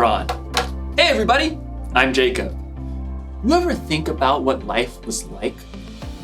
on. Hey everybody, I'm Jacob. You ever think about what life was like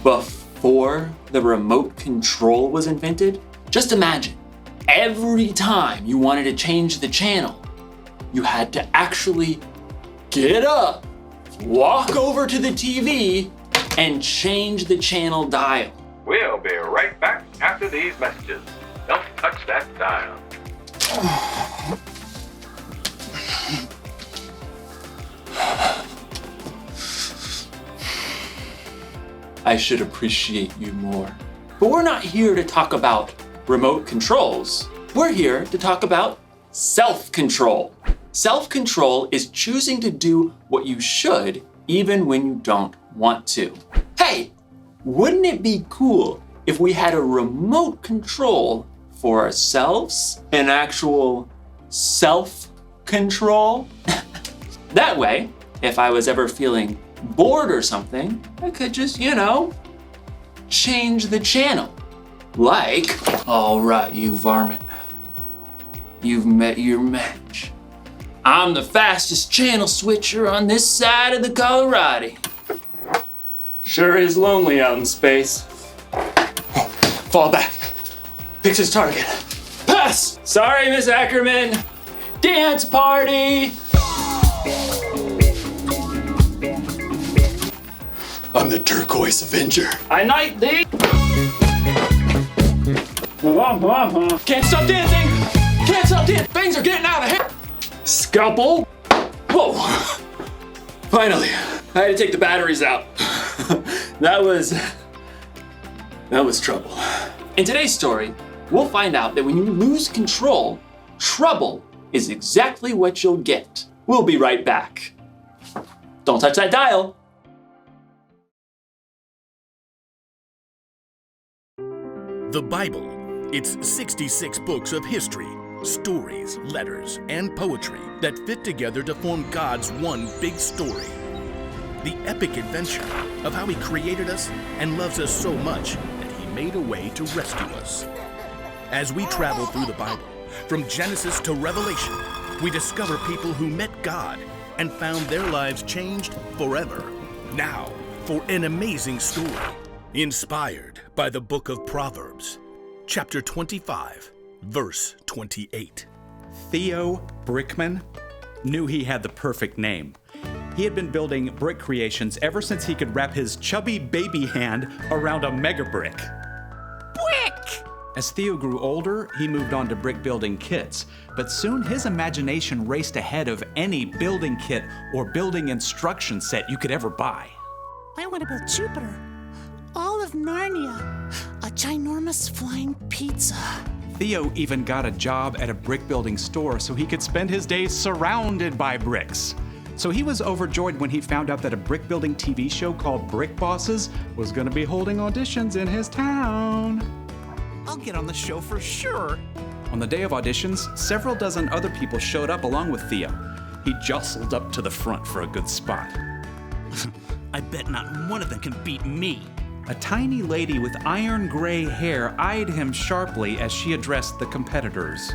before the remote control was invented? Just imagine, every time you wanted to change the channel, you had to actually get up, walk over to the TV, and change the channel dial. We'll be right back after these messages. Don't touch that dial. I should appreciate you more. But we're not here to talk about remote controls. We're here to talk about self-control. Self-control is choosing to do what you should even when you don't want to. Hey, wouldn't it be cool if we had a remote control for ourselves? An actual self-control? That way, if I was ever feeling bored or something, I could just, change the channel. Like, all right, you varmint. You've met your match. I'm the fastest channel switcher on this side of the Colorado. Sure is lonely out in space. Fall back. Picks his target. Pass! Sorry, Miss Ackerman. Dance party! I'm the Turquoise Avenger. I knight thee! Can't stop dancing! Can't stop dancing! Things are getting out of hand! Scalpel! Whoa! Finally, I had to take the batteries out. That was trouble. In today's story, we'll find out that when you lose control, trouble is exactly what you'll get. We'll be right back. Don't touch that dial. The Bible. It's 66 books of history, stories, letters, and poetry that fit together to form God's one big story. The epic adventure of how He created us and loves us so much that He made a way to rescue us. As we travel through the Bible, from Genesis to Revelation, we discover people who met God and found their lives changed forever. Now, for an amazing story, inspired by the book of Proverbs, chapter 25, verse 28. Theo Brickman knew he had the perfect name. He had been building brick creations ever since he could wrap his chubby baby hand around a mega brick. Brick! As Theo grew older, he moved on to brick building kits, but soon his imagination raced ahead of any building kit or building instruction set you could ever buy. I want to build Jupiter, all of Narnia, a ginormous flying pizza. Theo even got a job at a brick building store so he could spend his days surrounded by bricks. So he was overjoyed when he found out that a brick building TV show called Brick Bosses was going to be holding auditions in his town. I'll get on the show for sure. On the day of auditions, several dozen other people showed up along with Theo. He jostled up to the front for a good spot. I bet not one of them can beat me. A tiny lady with iron gray hair eyed him sharply as she addressed the competitors.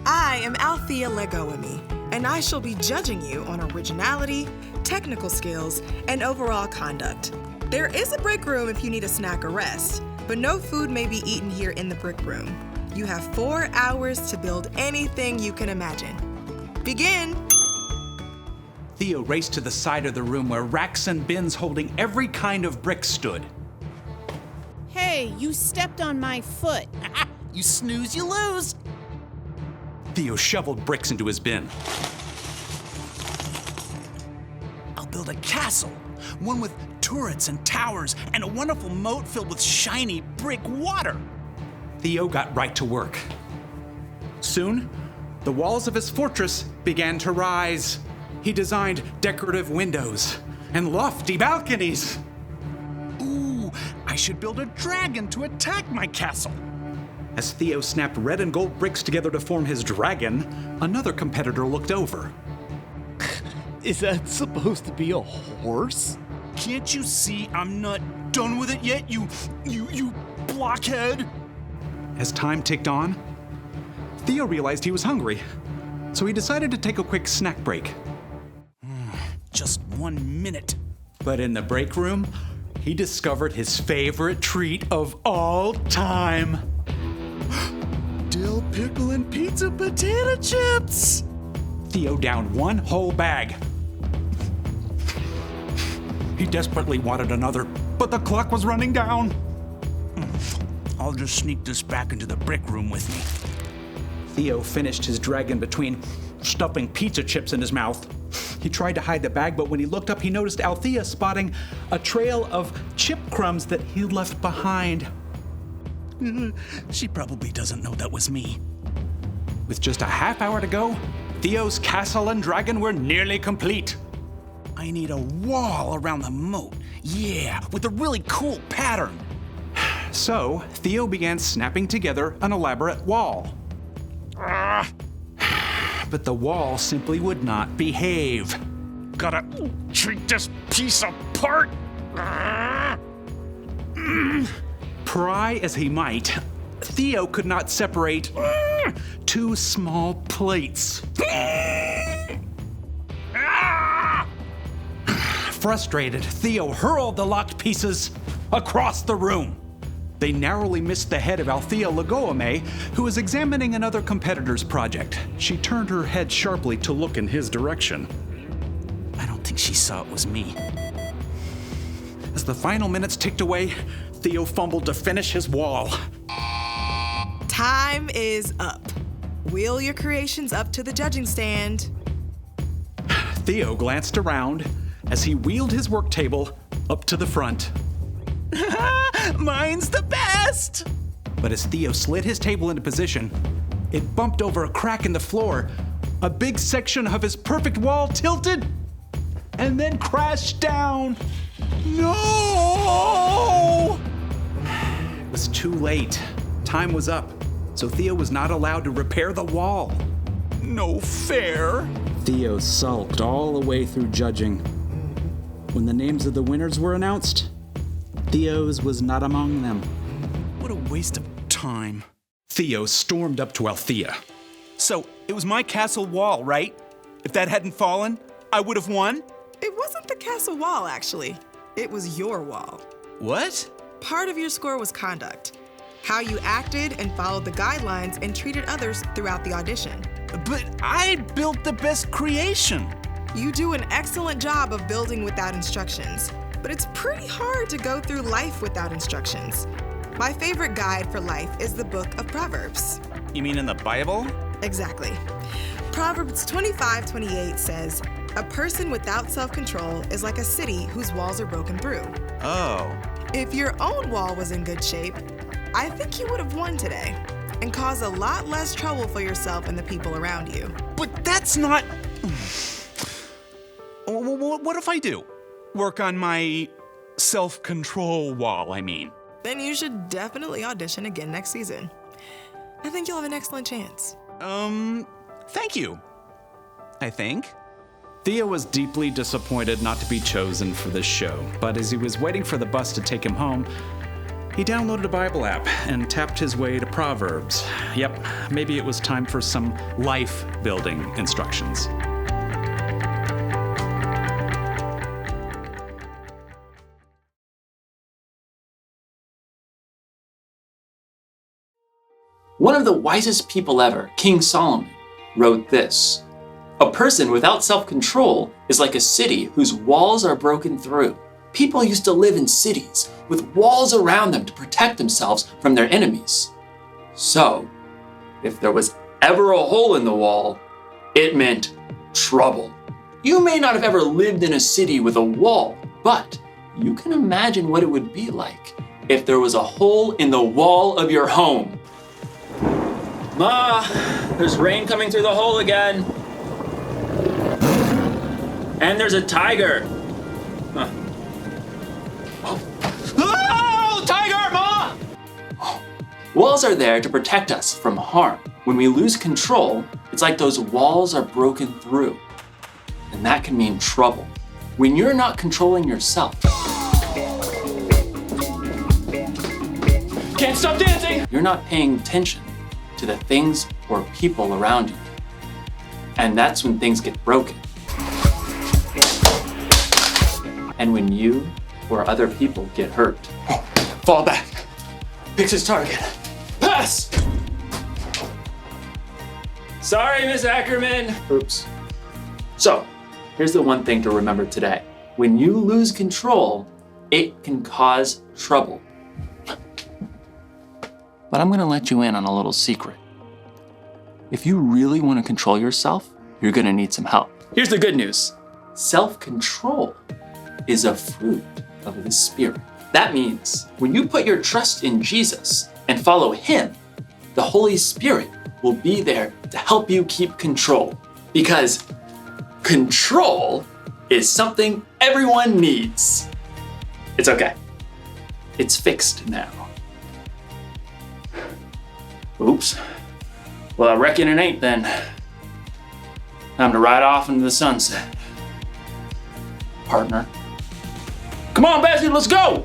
I am Althea Legoami, and I shall be judging you on originality, technical skills, and overall conduct. There is a break room if you need a snack or rest, but no food may be eaten here in the brick room. You have 4 hours to build anything you can imagine. Begin! Theo raced to the side of the room where racks and bins holding every kind of brick stood. Hey, you stepped on my foot. You snooze, you lose. Theo shoveled bricks into his bin. I'll build a castle, one with turrets and towers and a wonderful moat filled with shiny brick water. Theo got right to work. Soon, the walls of his fortress began to rise. He designed decorative windows and lofty balconies. Ooh, I should build a dragon to attack my castle. As Theo snapped red and gold bricks together to form his dragon, another competitor looked over. Is that supposed to be a horse? Can't you see I'm not done with it yet, you blockhead? As time ticked on, Theo realized he was hungry. so he decided to take a quick snack break. Just 1 minute. But in the break room, he discovered his favorite treat of all time. Dill pickle and pizza potato chips. Theo downed one whole bag. He desperately wanted another, but the clock was running down. I'll just sneak this back into the brick room with me. Theo finished his dragon between stuffing pizza chips in his mouth. He tried to hide the bag, but when he looked up, he noticed Althea spotting a trail of chip crumbs that he'd left behind. She probably doesn't know that was me. With just a half hour to go, Theo's castle and dragon were nearly complete. I need a wall around the moat. Yeah, with a really cool pattern. So, Theo began snapping together an elaborate wall. But the wall simply would not behave. Gotta treat this piece apart. Pry as he might, Theo could not separate two small plates. Frustrated, Theo hurled the locked pieces across the room. They narrowly missed the head of Althea Legoame, who was examining another competitor's project. She turned her head sharply to look in his direction. I don't think she saw it was me. As the final minutes ticked away, Theo fumbled to finish his wall. Time is up. Wheel your creations up to the judging stand. Theo glanced around as he wheeled his work table up to the front. Mine's the best! But as Theo slid his table into position, it bumped over a crack in the floor. A big section of his perfect wall tilted and then crashed down. No! It was too late. Time was up, so Theo was not allowed to repair the wall. No fair. Theo sulked all the way through judging. When the names of the winners were announced, Theo's was not among them. What a waste of time. Theo stormed up to Althea. So, it was my castle wall, right? If that hadn't fallen, I would have won? It wasn't the castle wall, actually. It was your wall. What? Part of your score was conduct. How you acted and followed the guidelines and treated others throughout the audition. But I built the best creation. You do an excellent job of building without instructions, but it's pretty hard to go through life without instructions. My favorite guide for life is the book of Proverbs. You mean in the Bible? Exactly. Proverbs 25:28 says, "A person without self-control is like a city whose walls are broken through." Oh. If your own wall was in good shape, I think you would have won today and caused a lot less trouble for yourself and the people around you. But that's not... What if I do? Work on my self-control wall, I mean. Then you should definitely audition again next season. I think you'll have an excellent chance. Thank you. I think. Theo was deeply disappointed not to be chosen for this show, but as he was waiting for the bus to take him home, he downloaded a Bible app and tapped his way to Proverbs. Yep, maybe it was time for some life-building instructions. One of the wisest people ever, King Solomon, wrote this: "A person without self-control is like a city whose walls are broken through." People used to live in cities with walls around them to protect themselves from their enemies. So, if there was ever a hole in the wall, it meant trouble. You may not have ever lived in a city with a wall, but you can imagine what it would be like if there was a hole in the wall of your home. Ma, there's rain coming through the hole again. And there's a tiger. Huh. Oh, tiger, Ma! Walls are there to protect us from harm. When we lose control, it's like those walls are broken through. And that can mean trouble. When you're not controlling yourself. Can't stop dancing! You're not paying attention to the things or people around you. And that's when things get broken. And when you or other people get hurt. Fall back. Picks his target. Pass! Sorry, Miss Ackerman. Oops. So, here's the one thing to remember today. When you lose control, it can cause trouble. But I'm gonna let you in on a little secret. If you really want to control yourself, you're gonna need some help. Here's the good news. Self-control is a fruit of the Spirit. That means when you put your trust in Jesus and follow Him, the Holy Spirit will be there to help you keep control. Because control is something everyone needs. It's okay. It's fixed now. Oops. Well, I reckon it ain't then. Time to ride off into the sunset. Partner. Come on, Bessie, let's go!